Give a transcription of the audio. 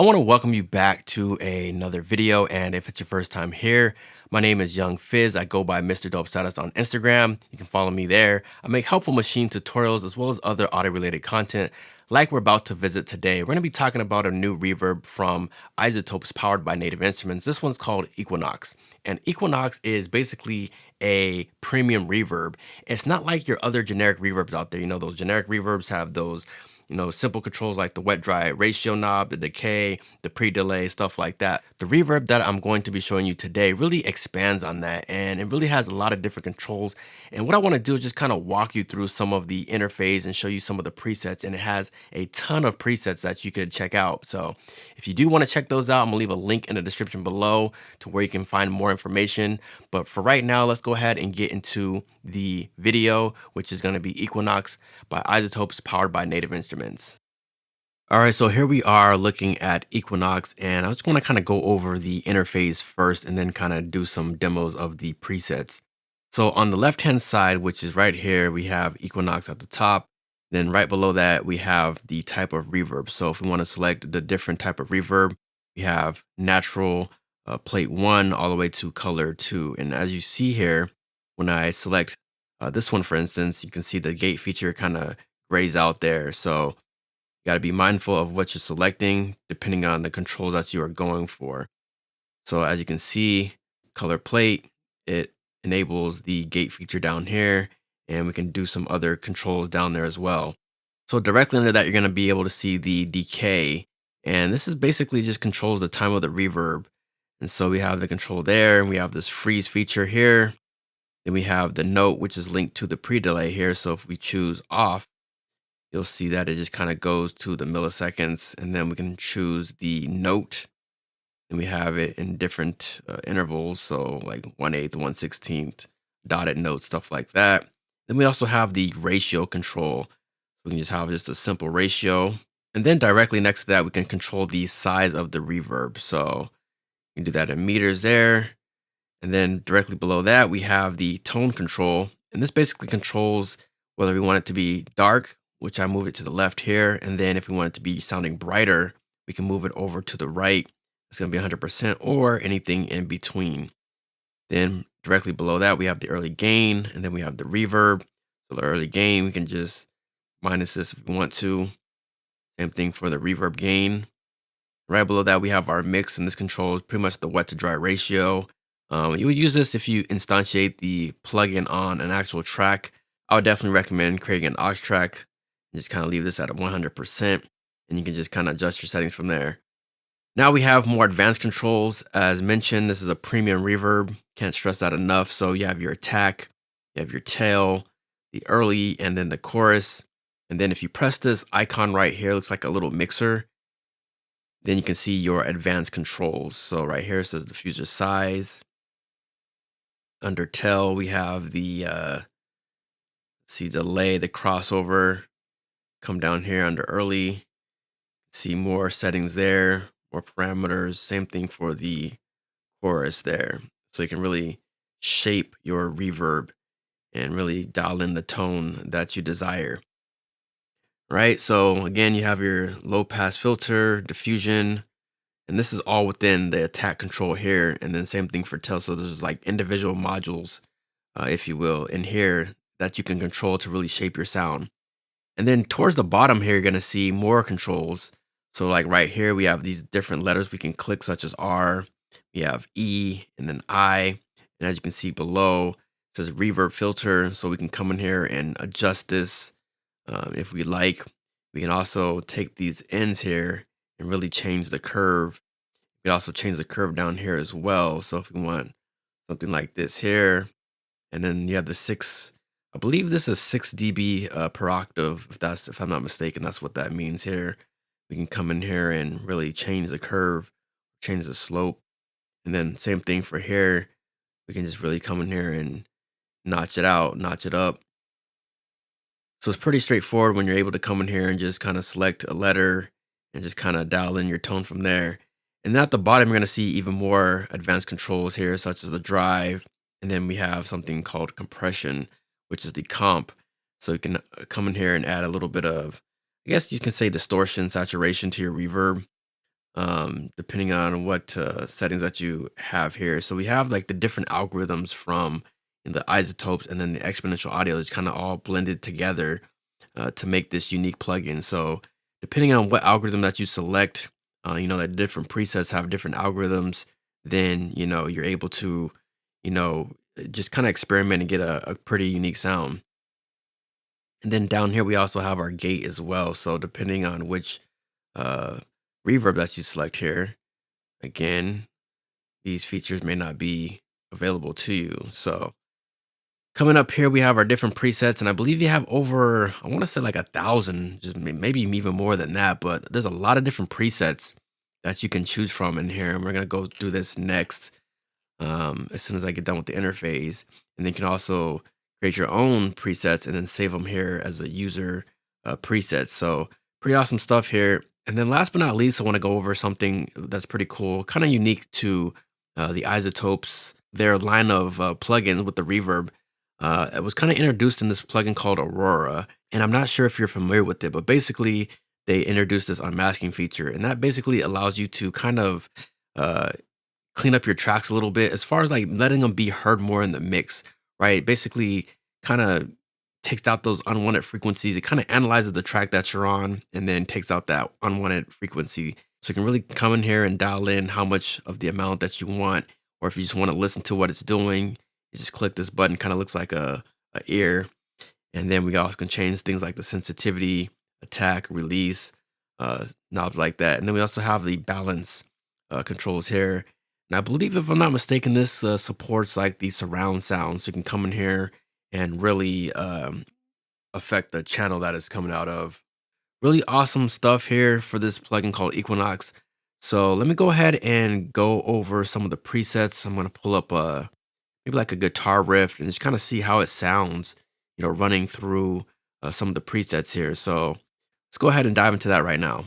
I want to welcome you back to another video. And if it's your first time here, my name is Young Fizz. I go by Mr. Dope Status on Instagram. You can follow me there. I make helpful machine tutorials as well as other audio related content like we're about to visit today. We're going to be talking about a new reverb from iZotope's powered by Native Instruments. This one's called Equinox. And Equinox is basically a premium reverb. It's not like your other generic reverbs out there. You know, those generic reverbs have those simple controls like the wet dry ratio knob, the decay, the pre-delay, stuff like that. The reverb that I'm going to be showing you today really expands on that, and it really has a lot of different controls. And what I want to do is just kind of walk you through some of the interface and show you some of the presets, and it has a ton of presets that you could check out. So if you do want to check those out, I'm gonna leave a link in the description below to where you can find more information. But for right now, let's go ahead and get into the video, which is going to be Equinox by iZotope's powered by Native Instruments. All right, so here we are looking at Equinox, and I just want to kind of go over the interface first and then kind of do some demos of the presets. So on the left-hand side, which is right here, we have Equinox at the top. Then right below that, we have the type of reverb. So if we want to select the different type of reverb, we have natural, plate 1 all the way to color 2. And as you see here, when I select this one, for instance, you can see the gate feature kind of grays out there. So you got to be mindful of what you're selecting depending on the controls that you are going for. So as you can see, color plate, it enables the gate feature down here, and we can do some other controls down there as well. So directly under that, you're going to be able to see the decay, and this is basically just controls the time of the reverb. And so we have the control there, and we have this freeze feature here. Then we have the note, which is linked to the pre-delay here. So if we choose off, you'll see that it just kind of goes to the milliseconds, and then we can choose the note, and we have it in different intervals. So like 1/8, 1/16, dotted note, stuff like that. Then we also have the ratio control. We can just have just a simple ratio. And then directly next to that, we can control the size of the reverb. So you can do that in meters there. And then directly below that, we have the tone control. And this basically controls whether we want it to be dark, which I move it to the left here. And then if we want it to be sounding brighter, we can move it over to the right. It's going to be 100% or anything in between. Then directly below that, we have the early gain, and then we have the reverb. So the early gain, we can just minus this if we want to. Same thing for the reverb gain. Right below that, we have our mix, and this controls pretty much the wet to dry ratio. You would use this if you instantiate the plugin on an actual track. I would definitely recommend creating an aux track and just kind of leave this at 100%, and you can just kind of adjust your settings from there. Now we have more advanced controls. As mentioned, this is a premium reverb. Can't stress that enough. So you have your attack, you have your tail, the early, and then the chorus. And then if you press this icon right here, it looks like a little mixer. Then you can see your advanced controls. So right here it says diffuser size. Under tail, we have the delay, the crossover. Come down here under early, see more settings there, more parameters. Same thing for the chorus there. So you can really shape your reverb and really dial in the tone that you desire. Right? So again, you have your low pass filter, diffusion, and this is all within the attack control here. And then same thing for tail. So there's like individual modules, if you will, in here that you can control to really shape your sound. And then towards the bottom here, you're going to see more controls. So like right here, we have these different letters we can click, such as R, we have E, and then I. And as you can see below, it says reverb filter. So we can come in here and adjust this if we like. We can also take these ends here and really change the curve. We can also change the curve down here as well. So if we want something like this here, and then you have the 6, I believe this is 6 dB per octave. If I'm not mistaken, that's what that means here. We can come in here and really change the curve, change the slope. And then same thing for here. We can just really come in here and notch it out, notch it up. So it's pretty straightforward when you're able to come in here and just kind of select a letter and just kind of dial in your tone from there. And then at the bottom, you're going to see even more advanced controls here, such as the drive. And then we have something called compression, which is the comp. So you can come in here and add a little bit of, I guess you can say, distortion, saturation to your reverb. depending on what settings that you have here. So we have like the different algorithms from the isotopes and then the exponential audio is kind of all blended together to make this unique plugin. So depending on what algorithm that you select, that different presets have different algorithms, then you're able to, just kind of experiment and get a pretty unique sound. And then down here we also have our gate as well. So depending on which uh, reverb that you select here, again, these features may not be available to you. So coming up here, we have our different presets, and I believe you have over, I want to say like 1,000, just maybe even more than that, but there's a lot of different presets that you can choose from in here. And we're going to go through this next as soon as I get done with the interface. And then you can also create your own presets and then save them here as a user preset. So pretty awesome stuff here. And then last but not least, I want to go over something that's pretty cool, kind of unique to the isotopes, their line of plugins with the reverb. It was kind of introduced in this plugin called Aurora, and I'm not sure if you're familiar with it, but basically they introduced this unmasking feature, and that basically allows you to kind of uh, clean up your tracks a little bit as far as like letting them be heard more in the mix, right? Basically, kind of takes out those unwanted frequencies. It kind of analyzes the track that you're on and then takes out that unwanted frequency. So you can really come in here and dial in how much of the amount that you want, or if you just want to listen to what it's doing, you just click this button, kind of looks like a ear. And then we also can change things like the sensitivity, attack, release, knobs like that. And then we also have the balance controls here. And I believe, if I'm not mistaken, this supports like the surround sound. So you can come in here and really affect the channel that it's coming out of. Really awesome stuff here for this plugin called Equinox. So let me go ahead and go over some of the presets. I'm going to pull up maybe like a guitar riff and just kind of see how it sounds, running through some of the presets here. So let's go ahead and dive into that right now.